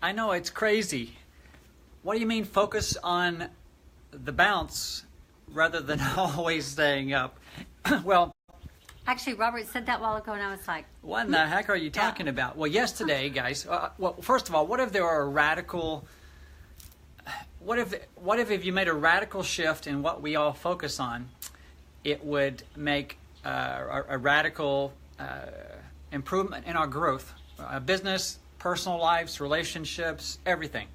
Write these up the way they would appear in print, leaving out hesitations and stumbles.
I know it's crazy. What do you mean focus on the bounce rather than always staying up? Well, Actually, Robert said that a while ago, and I was like, what in the heck are you talking about? Well, yesterday, guys, well, first of all, what if there were a radical, what if you made a radical shift in what we all focus on, it would make a radical improvement in our growth, business, personal lives, relationships, everything.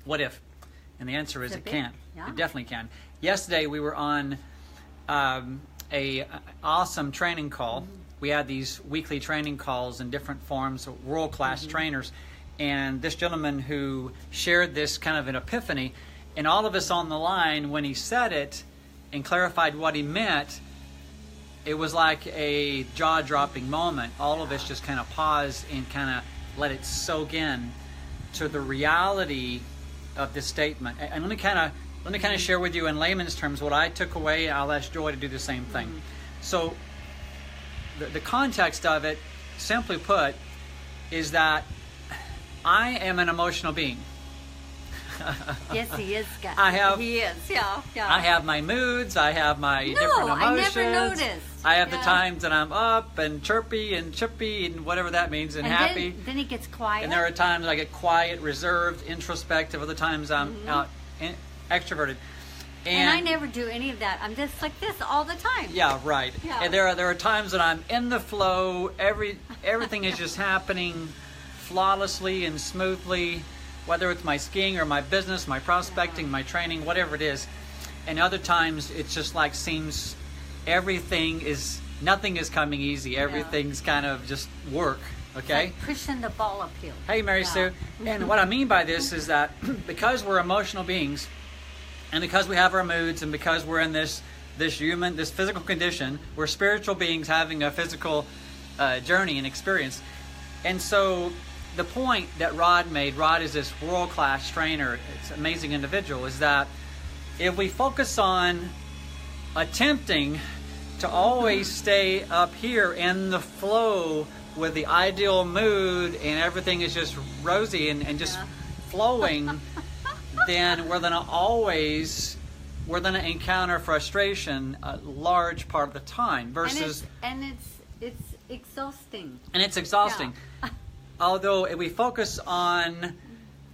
What if? And the answer is it can. Yeah. It definitely can. Yesterday we were on a awesome training call. Mm-hmm. We had these weekly training calls in different forms of world-class trainers, and this gentleman who shared this kind of an epiphany, and all of us on the line, when he said it and clarified what he meant, it was like a jaw-dropping moment. All of us just kind of paused and kind of let it soak in to the reality of this statement. And let me kind of share with you in layman's terms what I took away. I'll ask Joy to do the same thing. So the context of it, simply put, is that I am an emotional being. Yes, he is, guys. He is, yeah. I have my moods. I have my different emotions. I never noticed. I have the times that I'm up and chirpy and chippy and whatever that means and happy. Then he gets quiet. And there are times I get quiet, reserved, introspective. Other times I'm out extroverted. And I never do any of that. I'm just like this all the time. Yeah, right. Yeah. And there are times that I'm in the flow. Everything is just happening flawlessly and smoothly, whether it's my skiing or my business, my prospecting, my training, whatever it is. And other times it's just like seems nothing is coming easy. Everything's kind of just work. Okay? Like pushing the ball uphill. Hey, Mary Sue. And what I mean by this is that because we're emotional beings, and because we have our moods, and because we're in this physical condition, we're spiritual beings having a physical journey and experience. And so the point that Rod made, Rod is this world-class trainer, it's an amazing individual, is that if we focus on attempting to always stay up here in the flow with the ideal mood and everything is just rosy and just flowing, then we're going to encounter frustration a large part of the time versus... And it's exhausting. And it's exhausting. Yeah. Although if we focus on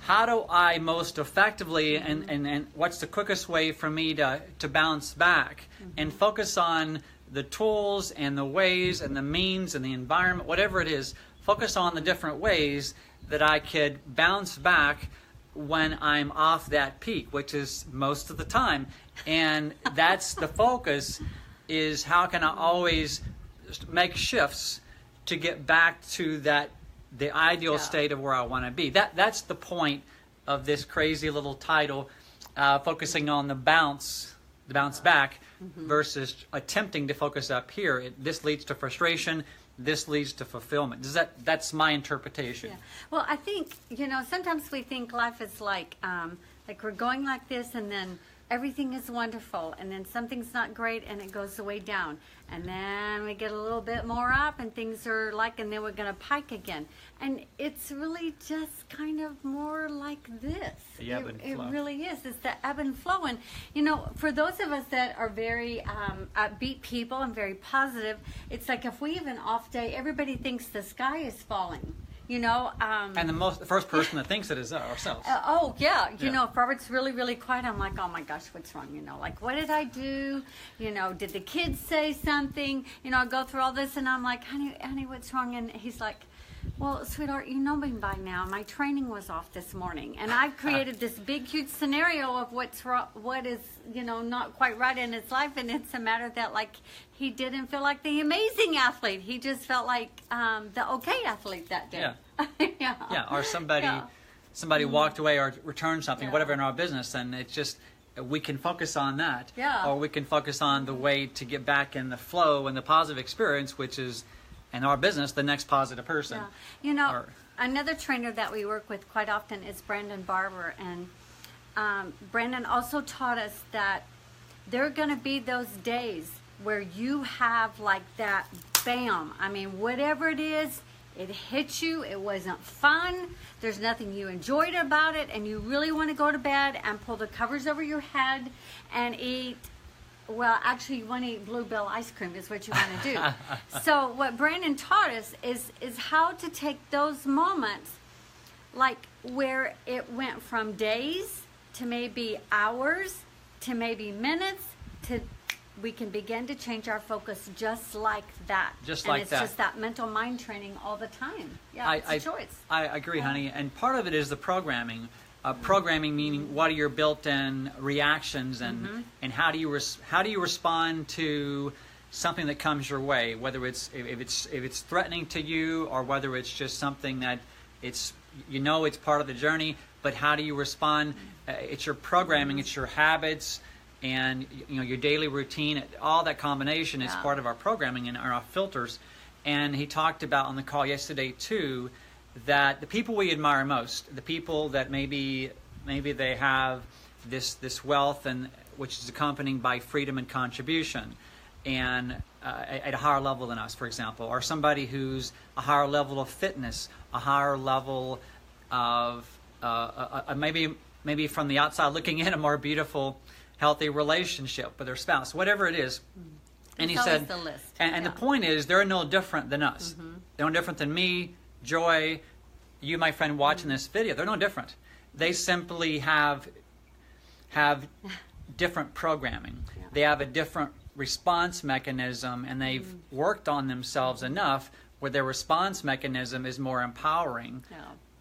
how do I most effectively and what's the quickest way for me to bounce back and focus on the tools and the ways and the means and the environment, whatever it is, focus on the different ways that I could bounce back when I'm off that peak, which is most of the time. And that's the focus, is how can I always make shifts to get back to the ideal state of where I want to be. That's the point of this crazy little title, focusing on the bounce back versus attempting to focus up here. This leads to frustration. This leads to fulfillment. That's my interpretation. Yeah. Well, I think, sometimes we think life is like we're going like this, and then everything is wonderful, and then something's not great and it goes way down, and then we get a little bit more up and things are and then we're going to pike again, and it's really just kind of more like this. The ebb and flow. It really is. It's the ebb and flow. And for those of us that are very upbeat people and very positive, it's like if we have an off day, everybody thinks the sky is falling. And the first person that thinks it is ourselves. If Robert's really, really quiet, I'm like, oh my gosh, what's wrong? What did I do? Did the kids say something? I go through all this, and I'm like, honey, what's wrong? And he's like, well, sweetheart, you know me by now. My training was off this morning, and I've created this big, huge scenario of what is, not quite right in his life, and it's a matter that, he didn't feel like the amazing athlete. He just felt like the okay athlete that day. Yeah. Or somebody walked away or returned something, whatever in our business, and it's just we can focus on that. Yeah. Or we can focus on the way to get back in the flow and the positive experience, which is, in our business, the next positive person. Yeah. Another trainer that we work with quite often is Brandon Barber, and Brandon also taught us that there are going to be those days where you have that bam. I mean, whatever it is, it hit you, it wasn't fun, there's nothing you enjoyed about it, and you really want to go to bed and pull the covers over your head and eat, well, actually you want to eat Bluebell ice cream is what you want to do. So what Brandon taught us is how to take those moments, like where it went from days to maybe hours to maybe minutes, to we can begin to change our focus just like that. Just and like it's that. just that mental mind training all the time. Yeah, it's a choice. I agree, honey. And part of it is the programming. Programming meaning what are your built-in reactions, and how do you respond to something that comes your way, whether it's if it's threatening to you, or whether it's just something that it's part of the journey, but how do you respond? It's your programming, it's your habits, and your daily routine. All that combination is part of our programming and our filters. And he talked about on the call yesterday too, that the people we admire most, the people that maybe they have this wealth, and which is accompanied by freedom and contribution, and at a higher level than us, for example, or somebody who's a higher level of fitness, a higher level of maybe from the outside looking in, a more beautiful, healthy relationship with their spouse, whatever it is. And he said, the list. And the point is, they're no different than us. They're no different than me, Joy, you, my friend, watching this video. They're no different. They simply have different programming. They have a different response mechanism, and they've worked on themselves enough where their response mechanism is more empowering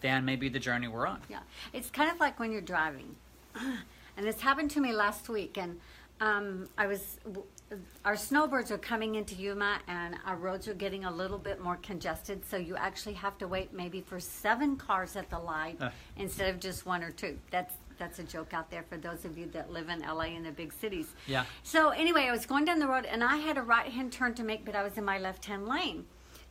than maybe the journey we're on. Yeah, it's kind of like when you're driving. And this happened to me last week, and our snowbirds are coming into Yuma, and our roads are getting a little bit more congested, so you actually have to wait maybe for 7 cars at the light instead of just 1 or 2. That's a joke out there for those of you that live in LA and the big cities. Yeah. So anyway, I was going down the road, and I had a right-hand turn to make, but I was in my left-hand lane.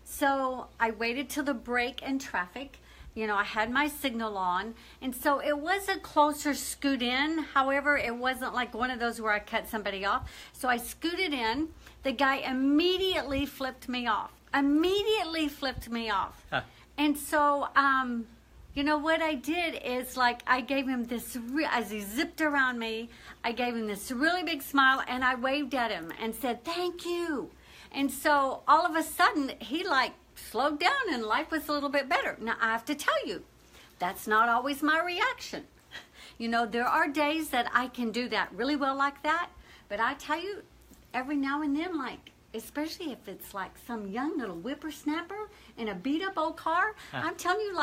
So I waited till the break in traffic. I had my signal on, and so it was a closer scoot in. However, it wasn't like one of those where I cut somebody off. So I scooted in. The guy immediately flipped me off. And so, what I did is, like, I gave him this, as he zipped around me, I gave him this really big smile, and I waved at him and said, "Thank you." And so all of a sudden, he slowed down, and life was a little bit better. Now, I have to tell you, that's not always my reaction. There are days that I can do that really well like that, but I tell you, every now and then, especially if it's like some young little whippersnapper in a beat-up old car, I'm telling you,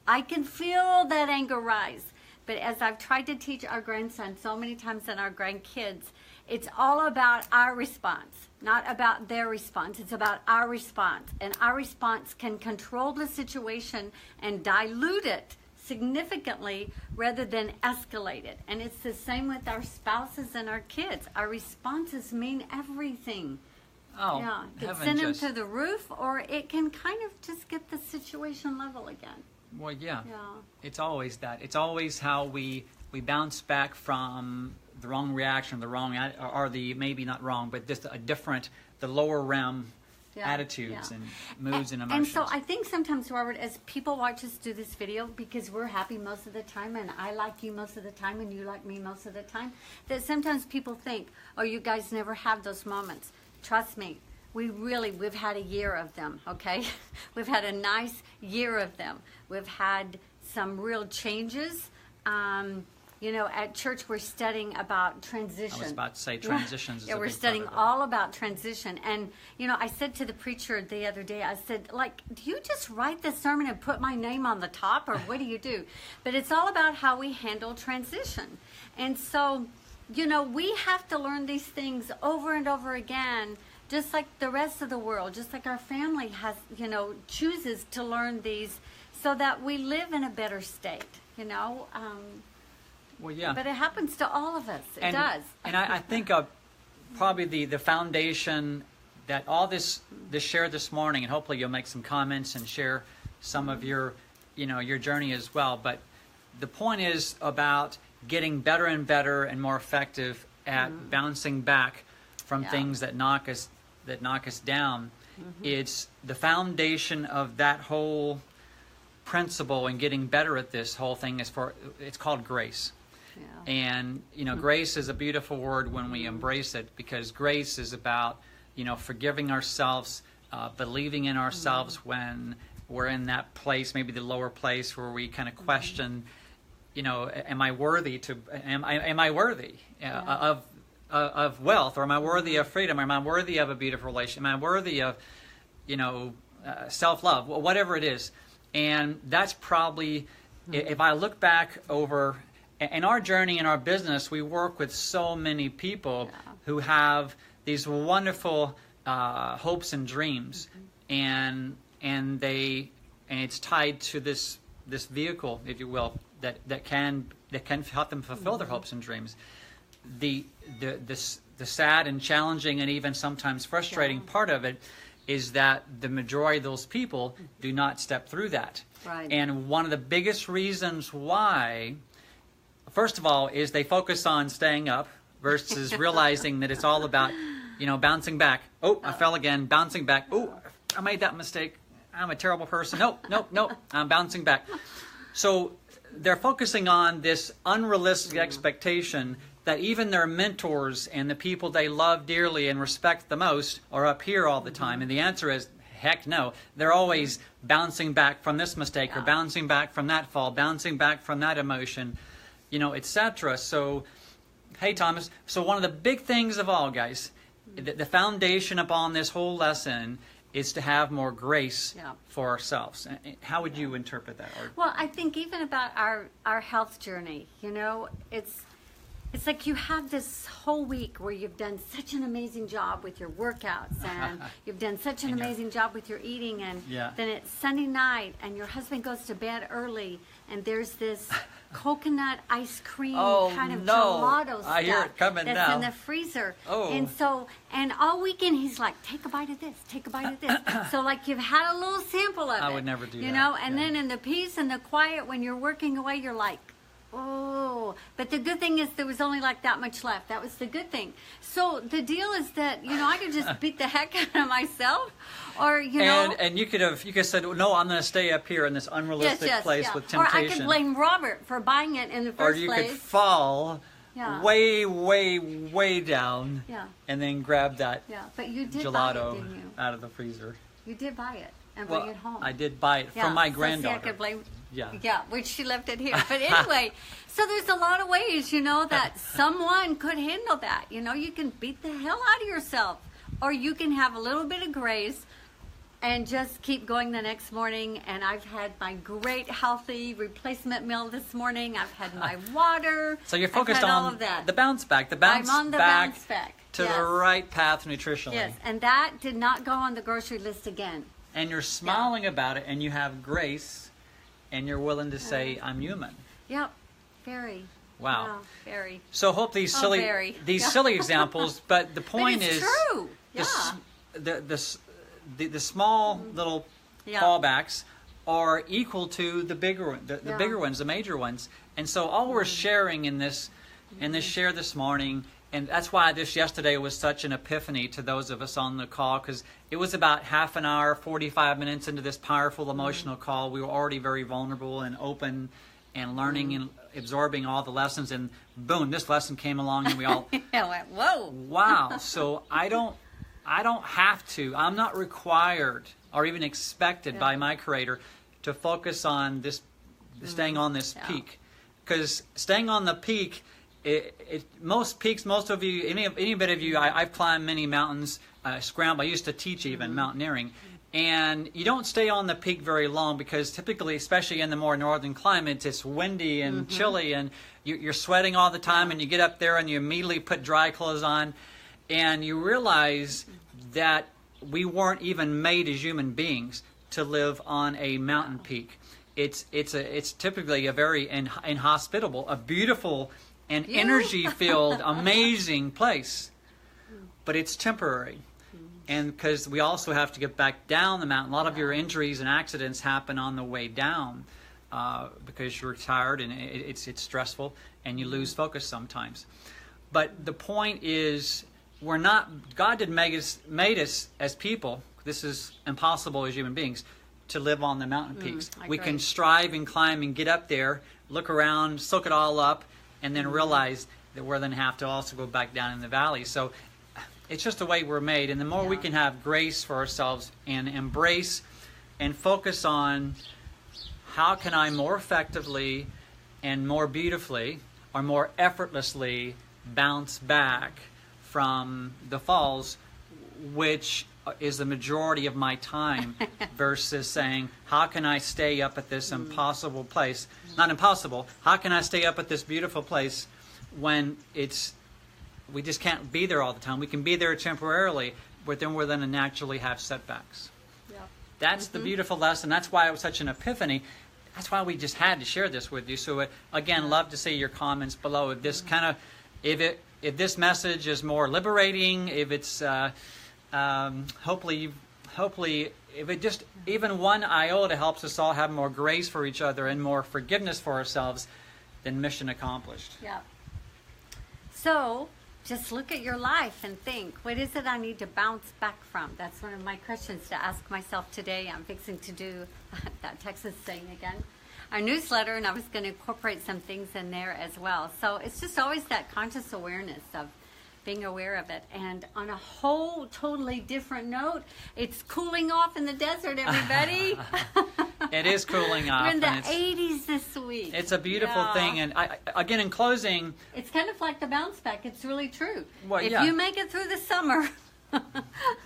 I can feel that anger rise. But as I've tried to teach our grandson so many times and our grandkids, it's all about our response, not about their response. It's about our response. And our response can control the situation and dilute it significantly rather than escalate it. And it's the same with our spouses and our kids. Our responses mean everything. Oh, yeah, it can send them to the roof, or it can kind of just get the situation level again. Well, yeah. It's always that. It's always how we bounce back from the wrong reaction, or the maybe not wrong, but just the lower realm attitudes and moods and emotions. And so I think sometimes, Robert, as people watch us do this video, because we're happy most of the time, and I like you most of the time, and you like me most of the time, that sometimes people think, oh, you guys never have those moments. Trust me. We've had a year of them, okay? We've had a nice year of them. We've had some real changes. At church we're studying about transition. I was about to say transitions. Yeah, we're studying all about transition. And, I said to the preacher the other day, I said, do you just write this sermon and put my name on the top, or what do you do? But it's all about how we handle transition. And so, we have to learn these things over and over again, just like the rest of the world, just like our family has, chooses to learn these so that we live in a better state, Well, yeah. But it happens to all of us. It does. And I think probably the foundation that all this shared this morning, and hopefully you'll make some comments and share some of your journey as well. But the point is about getting better and better and more effective at bouncing back from things that knock us down. It's the foundation of that whole principle and getting better at this whole thing it's called grace. Yeah. And grace is a beautiful word when we embrace it, because grace is about forgiving ourselves, believing in ourselves when we're in that place, maybe the lower place where we kind of question, am I worthy of wealth, or am I worthy of freedom, or am I worthy of a beautiful relationship, am I worthy of self-love, whatever it is. And that's probably, if I look back over in our journey in our business, we work with so many people who have these wonderful hopes and dreams, and it's tied to this vehicle, if you will, that can help them fulfill their hopes and dreams. The sad and challenging and even sometimes frustrating part of it is that the majority of those people do not step through that. Right. And one of the biggest reasons why, first of all, is they focus on staying up versus realizing that it's all about, bouncing back. Oh, I fell again, bouncing back. Oh, I made that mistake. I'm a terrible person. Nope, I'm bouncing back. So they're focusing on this unrealistic expectation that even their mentors and the people they love dearly and respect the most are up here all the time. And the answer is, heck no. They're always bouncing back from this mistake, or bouncing back from that fall, bouncing back from that emotion, etc. So, hey, Thomas, so one of the big things of all, guys, the foundation upon this whole lesson is to have more grace for ourselves. How would you interpret that? Well, I think even about our health journey, it's like you have this whole week where you've done such an amazing job with your workouts, and you've done such an amazing job with your eating, and then it's Sunday night and your husband goes to bed early, and there's this coconut ice cream kind of gelato stuff I hear it coming that's now in the freezer. And all weekend he's like, take a bite of this, take a bite of this. So like you've had a little sample of it. I would never do that. And then in the peace and the quiet when you're working away, you're like, oh, but the good thing is there was only like that much left. That was the good thing. So the deal is that, I could just beat the heck out of myself, or, And you could have said, no, I'm going to stay up here in this unrealistic place with temptation. Or I could blame Robert for buying it in the first place. Or you could fall way, way, way down and then grab that but you did gelato buy it, didn't you? out of the freezer. You did buy it and bring it home. I did buy it from my granddaughter. So see, I could blame... Yeah, which she left it here. But anyway, so there's a lot of ways, that someone could handle that. You can beat the hell out of yourself, or you can have a little bit of grace and just keep going the next morning. And I've had my great healthy replacement meal this morning. I've had my water. So you're focused on all of that. the bounce back, I'm on the bounce back to the right path nutritionally. Yes, and that did not go on the grocery list again. And you're smiling about it, and you have grace. And you're willing to say, I'm human. Yep, very. Wow. Very. So hope these silly silly examples, but the point but it's is true. The small little fallbacks are equal to the bigger bigger ones, the major ones. And so all we're sharing in this share this morning, and that's why this yesterday was such an epiphany to those of us on the call, because it was about half an hour, 45 minutes into this powerful emotional call. We were already very vulnerable and open and learning and absorbing all the lessons. And boom, this lesson came along and we all went, whoa. Wow. So I don't have to, I'm not required or even expected by my Creator to focus on this, staying on this peak. Because staying on the peak, most peaks, most of you, any bit of you, I've climbed many mountains, scramble. I used to teach even mountaineering. And you don't stay on the peak very long because typically, especially in the more northern climates, it's windy and chilly and you're sweating all the time, and you get up there and you immediately put dry clothes on and you realize that we weren't even made as human beings to live on a mountain peak. It's typically a very inhospitable, a beautiful and energy-filled, amazing place, but it's temporary. And because we also have to get back down the mountain. A lot of your injuries and accidents happen on the way down because you're tired and it's stressful and you lose focus sometimes. But the point is, God did made us as people, this is impossible as human beings to live on the mountain peaks. I We agree. can strive and climb and get up there, look around, soak it all up, and then realize that we're then have to also go back down in the valley. So it's just the way we're made. And the more we Yeah. can have grace for ourselves and embrace and focus on how can I more effectively and more beautifully or more effortlessly bounce back from the falls, which is the majority of my time, versus saying, how can I stay up at this impossible place? Not impossible. How can I stay up at this beautiful place when we just can't be there all the time? We can be there temporarily, but then we're going to naturally have setbacks. Yeah. That's the beautiful lesson. That's why it was such an epiphany. That's why we just had to share this with you. So again, love to see your comments below. If this kind of, if this message is more liberating, if it's hopefully if it just even one iota helps us all have more grace for each other and more forgiveness for ourselves, then mission accomplished. Yeah. So just look at your life and think, what is it I need to bounce back from? That's one of my questions to ask myself today. I'm fixing to do that Texas thing again, our newsletter, and I was going to incorporate some things in there as well. So it's just always that conscious awareness of being aware of it. And on a whole totally different note, it's cooling off in the desert, everybody. It is cooling off. We're in the and 80s this week. it's a beautiful Yeah. thing. And again, in closing, It's kind of like the bounce back. It's really true. Well, if yeah. you make it through the summer,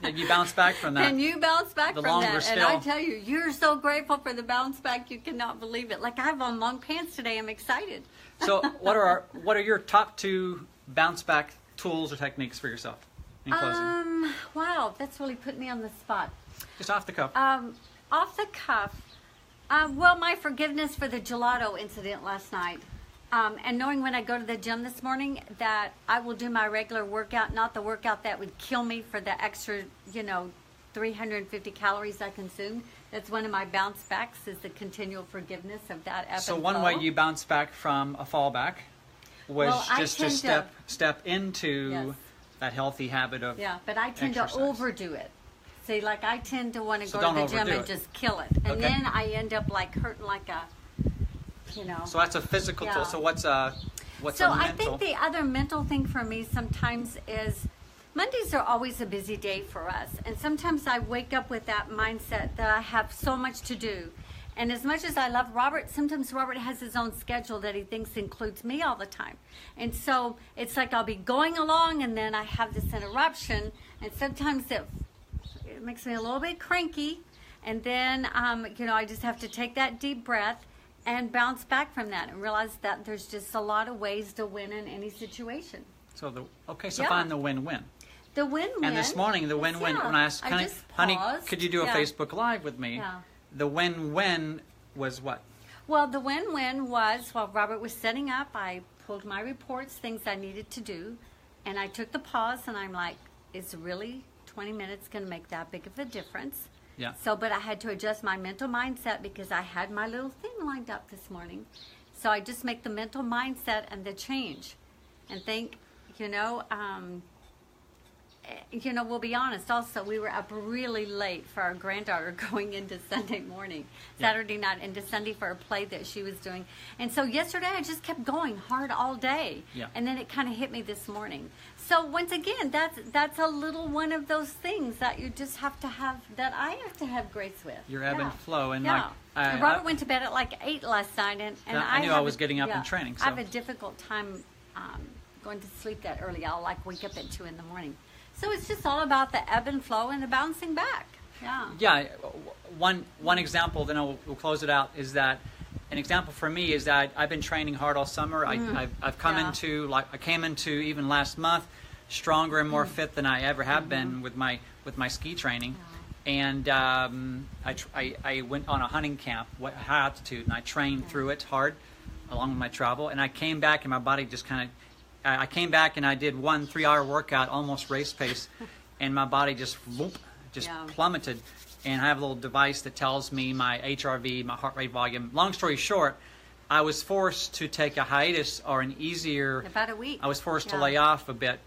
if you bounce back from that, then you bounce back The from longer that. And I still. tell you, you're so grateful for the bounce back. You cannot believe it. Like I have on long pants today. I'm excited. So what are your top 2 bounce back tools or techniques for yourself in closing? Wow, that's really put me on the spot. Just off the cuff. Off the cuff, well, my forgiveness for the gelato incident last night. And knowing when I go to the gym this morning that I will do my regular workout, not the workout that would kill me for the extra, 350 calories I consumed. That's one of my bounce backs, is the continual forgiveness of that ebb So and one flow. way you bounce back from a fallback was Well, I just to tend step into Yes. that healthy habit of Yeah, but I tend exercise. to overdo it. See, like I tend to want to So go to don't the gym overdo and it. just kill it. And Okay. then I end up like hurting like a, So that's a physical Yeah. tool. So what's a So I mental? think the other mental thing for me sometimes is Mondays are always a busy day for us. And sometimes I wake up with that mindset that I have so much to do. And as much as I love Robert, sometimes Robert has his own schedule that he thinks includes me all the time. And so it's like I'll be going along and then I have this interruption. And sometimes it makes me a little bit cranky. And then, I just have to take that deep breath and bounce back from that and realize that there's just a lot of ways to win in any situation. So Yeah. find the win-win. The win-win. And this morning, the is, win-win, yeah, when I asked, I just honey, paused. could you do a Yeah. Facebook Live with me? Yeah. The win-win was what? Well, the win-win was while Robert was setting up, I pulled my reports, things I needed to do, and I took the pause and I'm like, is really 20 minutes going to make that big of a difference? Yeah. So, but I had to adjust my mental mindset because I had my little thing lined up this morning. So I just make the mental mindset and the change and think, we'll be honest also, we were up really late for our granddaughter going into Sunday morning, Yeah. Saturday night into Sunday for a play that she was doing. And so yesterday I just kept going hard all day. Yeah. And then it kind of hit me this morning. So once again, that's a little one of those things that you just have to have, that I have to have grace with. Your ebb and flow. And yeah. like, And Robert went to bed at like 8 last night, and Yeah, I knew I have was a- getting up and training, I have so. a difficult time going to sleep that early. I'll like wake up at 2 in the morning. So it's just all about the ebb and flow and the bouncing back. Yeah. Yeah, one example, then we'll close it out, is that an example for me is that I've been training hard all summer. I've come Yeah. into, like I came into even last month stronger and more fit than I ever have been with my ski training. And I went on a hunting camp, high altitude, and I trained through it hard along with my travel. And I came back and my body just kind of, I came back and I did 1 3-hour workout, almost race pace, and my body just Yeah. plummeted. And I have a little device that tells me my HRV, my heart rate volume. Long story short, I was forced to take a hiatus or an easier. About a week. I was forced to Yeah. lay off a bit,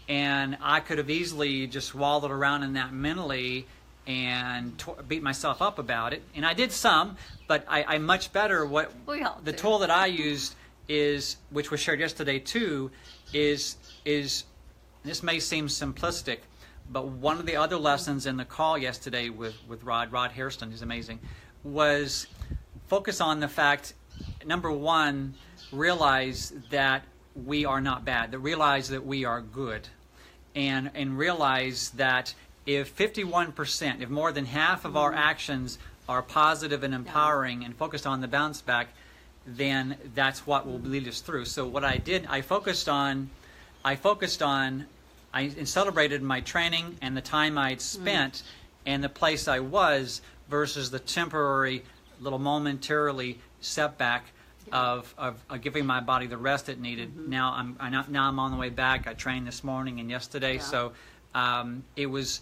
and I could have easily just wallowed around in that mentally and beat myself up about it. And I did some, but I'm much better. What We all the do. tool that I used is, which was shared yesterday too, is this may seem simplistic, but one of the other lessons in the call yesterday with Rod Hairston, who's amazing, was focus on the fact, number one, realize that we are not bad, that realize that we are good, and realize that if 51%, if more than half of our actions are positive and empowering and focused on the bounce back, then that's what will lead us through. So what I did, I celebrated my training and the time I'd spent and the place I was versus the temporary, little momentarily setback of giving my body the rest it needed. Now I'm on the way back. I trained this morning and yesterday, so it was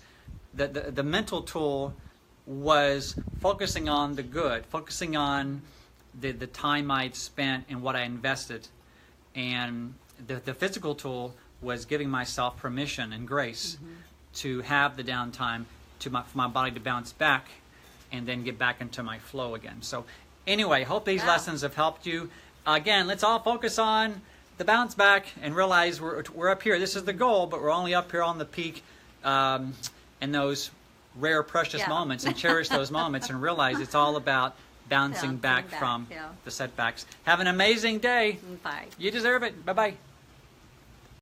the mental tool was focusing on the good, focusing on the time I'd spent and what I invested, and the physical tool was giving myself permission and grace to have the downtime for my body to bounce back and then get back into my flow again. So anyway, hope these lessons have helped you. Again, let's all focus on the bounce back and realize we're up here. This is the goal, but we're only up here on the peak, and those rare, precious moments, and cherish those moments and realize it's all about bouncing back from the setbacks. Have an amazing day. Bye. You deserve it. Bye-bye.